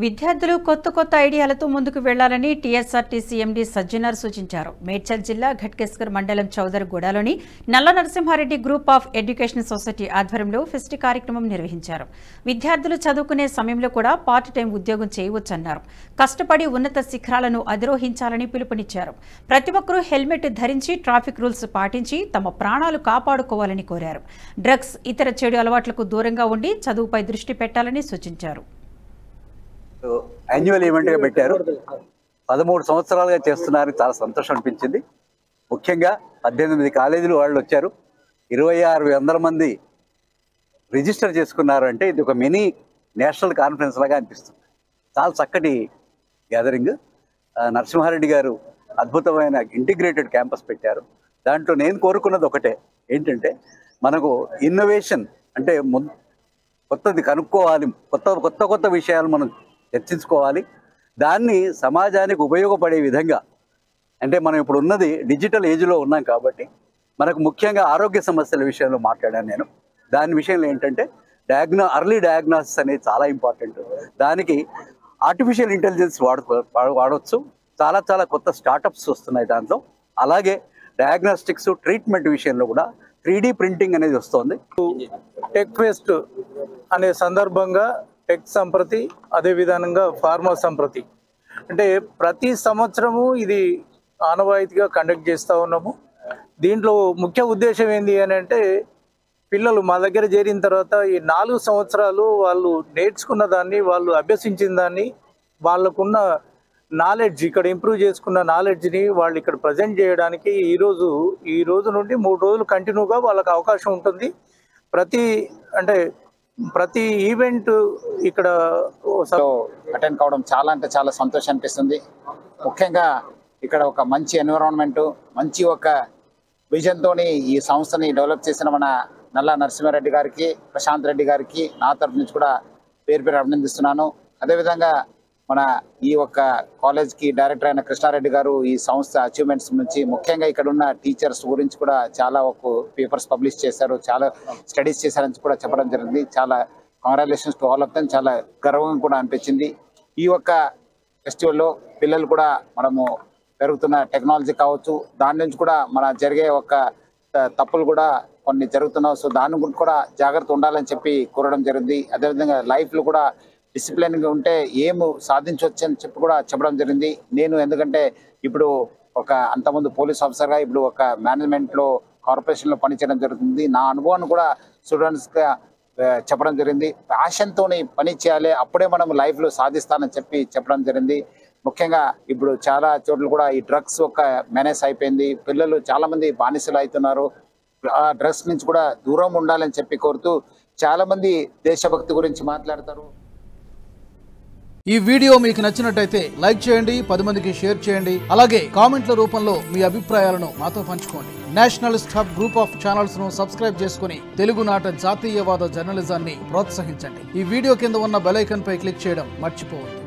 విద్యార్థులు కొత్త ఐడియాలతో ముందుకు వెళ్లాలని టీఎస్ఆర్టీసీ ఎండీ సజ్జనార్ సూచించారు. మేడ్చల్ జిల్లా ఘట్కేసర్ మండలం చౌదరగూడలోని Nalla Narasimhareddy group of education society ఆధ్వర్యంలో ఫెస్ట్ కార్యక్రమం నిర్వహించారు. విద్యార్థులు చదువుకునే సమయంలో కూడా పార్ట్ టైం ఉద్యోగం చేయవచ్చన్నారు. కష్టపడి ఉన్నత శిఖరాలను అధిరోహించాలని పిలుపునిచ్చారు. ప్రతి ఒక్కరూ హెల్మెట్ ధరించి ట్రాఫిక్ రూల్స్ పాటించి తమ ప్రాణాలు కాపాడుకోవాలని కోరారు. డ్రగ్స్, ఇతర చెడు అలవాట్లకు దూరంగా ఉండి చదువుపై దృష్టి పెట్టాలని సూచించారు. యాన్యువల్ ఈవెంట్గా పెట్టారు. 13 సంవత్సరాలుగా చేస్తున్నారు. చాలా సంతోషం అనిపించింది. ముఖ్యంగా 18 కాలేజీలు వాళ్ళు వచ్చారు. 2600 మంది రిజిస్టర్ చేసుకున్నారు. అంటే ఇది ఒక మినీ నేషనల్ కాన్ఫరెన్స్ లాగా అనిపిస్తుంది. చాలా చక్కటి గ్యాదరింగ్. నరసింహారెడ్డి గారు అద్భుతమైన ఇంటిగ్రేటెడ్ క్యాంపస్ పెట్టారు. దాంట్లో నేను కోరుకున్నది ఒకటే, ఏంటంటే మనకు ఇన్నోవేషన్ అంటే కొత్తది కనుక్కోవాలి, కొత్త విషయాలు మనం చర్చించుకోవాలి. దాన్ని సమాజానికి ఉపయోగపడే విధంగా, అంటే మనం ఇప్పుడు ఉన్నది డిజిటల్ ఏజ్లో ఉన్నాం కాబట్టి మనకు ముఖ్యంగా ఆరోగ్య సమస్యల విషయంలో మాట్లాడాను నేను. దాని విషయంలో ఏంటంటే అర్లీ డయాగ్నోసిస్ అనేది చాలా ఇంపార్టెంట్. దానికి ఆర్టిఫిషియల్ ఇంటెలిజెన్స్ వాడవచ్చు. చాలా కొత్త స్టార్టప్స్ వస్తున్నాయి దాంట్లో. అలాగే డయాగ్నోస్టిక్స్, ట్రీట్మెంట్ విషయంలో కూడా 3D ప్రింటింగ్ అనేది వస్తుంది. టెక్ ఫెస్ట్ అనే సందర్భంగా టెక్ సంప్రతి, అదే విధంగా ఫార్మా సంప్రతి, అంటే ప్రతి సంవత్సరము ఇది ఆనవాయితీగా కండక్ట్ చేస్తూ ఉన్నాము. దీంట్లో ముఖ్య ఉద్దేశం ఏంటి అని అంటే, పిల్లలు మా దగ్గర చేరిన తర్వాత ఈ 4 సంవత్సరాలు వాళ్ళు నేర్చుకున్న దాన్ని, వాళ్ళు అభ్యసించిన దాన్ని, వాళ్ళకున్న నాలెడ్జ్, ఇక్కడ ఇంప్రూవ్ చేసుకున్న నాలెడ్జ్ని వాళ్ళు ఇక్కడ ప్రజెంట్ చేయడానికి ఈ రోజు నుండి 3 రోజులు కంటిన్యూగా వాళ్ళకి అవకాశం ఉంటుంది. ప్రతి ఈవెంట్ ఇక్కడ అటెండ్ కావడం చాలా సంతోషం అనిపిస్తుంది. ముఖ్యంగా ఇక్కడ ఒక మంచి ఎన్విరాన్మెంట్, మంచి ఒక విజన్తోని ఈ సంస్థని డెవలప్ చేసిన మన నల్ల నరసింహారెడ్డి గారికి, ప్రశాంత్ రెడ్డి గారికి నా తరఫు నుంచి కూడా పేరు అభినందిస్తున్నాను. అదేవిధంగా మన ఈ ఒక్క కాలేజ్కి డైరెక్టర్ అయిన కృష్ణారెడ్డి గారు ఈ సంస్థ అచీవ్మెంట్స్ నుంచి, ముఖ్యంగా ఇక్కడ ఉన్న టీచర్స్ గురించి కూడా చాలా పేపర్స్ పబ్లిష్ చేశారు, చాలా స్టడీస్ చేశారని కూడా చెప్పడం జరిగింది. చాలా congratulations to all of them. చాలా గర్వంగా కూడా అనిపించింది. ఈ ఒక్క ఫెస్టివల్లో పిల్లలు కూడా మనము పెరుగుతున్న టెక్నాలజీ కావచ్చు, దాని నుంచి కూడా మన జరిగే ఒక తప్పులు కూడా కొన్ని జరుగుతున్నావు. సో దాని గురించి కూడా జాగ్రత్త ఉండాలని చెప్పి కోరడం జరిగింది. అదేవిధంగా లైఫ్లో కూడా డిసిప్లిన్గా ఉంటే ఏమి సాధించవచ్చు అని చెప్పి కూడా చెప్పడం జరిగింది. నేను ఎందుకంటే ఇప్పుడు అంతకుముందు పోలీస్ ఆఫీసర్గా, ఇప్పుడు ఒక మేనేజ్మెంట్లో, కార్పొరేషన్లో పనిచేయడం జరుగుతుంది. నా అనుభవాన్ని కూడా స్టూడెంట్స్గా చెప్పడం జరిగింది. ప్యాషన్తో పని చేయాలి, అప్పుడే మనం లైఫ్లో సాధిస్తానని చెప్పడం జరిగింది. ముఖ్యంగా ఇప్పుడు చాలా చోట్ల కూడా ఈ డ్రగ్స్ మెనేస్ అయిపోయింది. పిల్లలు చాలామంది బానిసలు అవుతున్నారు. ఆ డ్రగ్స్ నుంచి కూడా దూరం ఉండాలని చెప్పి కోరుతూ చాలామంది దేశభక్తి గురించి మాట్లాడతారు. ఈ వీడియో మీకు నచ్చినట్టయితే లైక్ చేయండి, 10 మందికి షేర్ చేయండి. అలాగే కామెంట్ల రూపంలో మీ అభిప్రాయాలను మాతో పంచుకోండి. Nationalist hub group of channels ను సబ్స్క్రైబ్ చేసుకుని తెలుగునాట జాతీయవాద జర్నలిజాన్ని ప్రోత్సహించండి. ఈ వీడియో కింద ఉన్న బెల్ ఐకాన్ పై క్లిక్ చేయడం మర్చిపోవద్దు.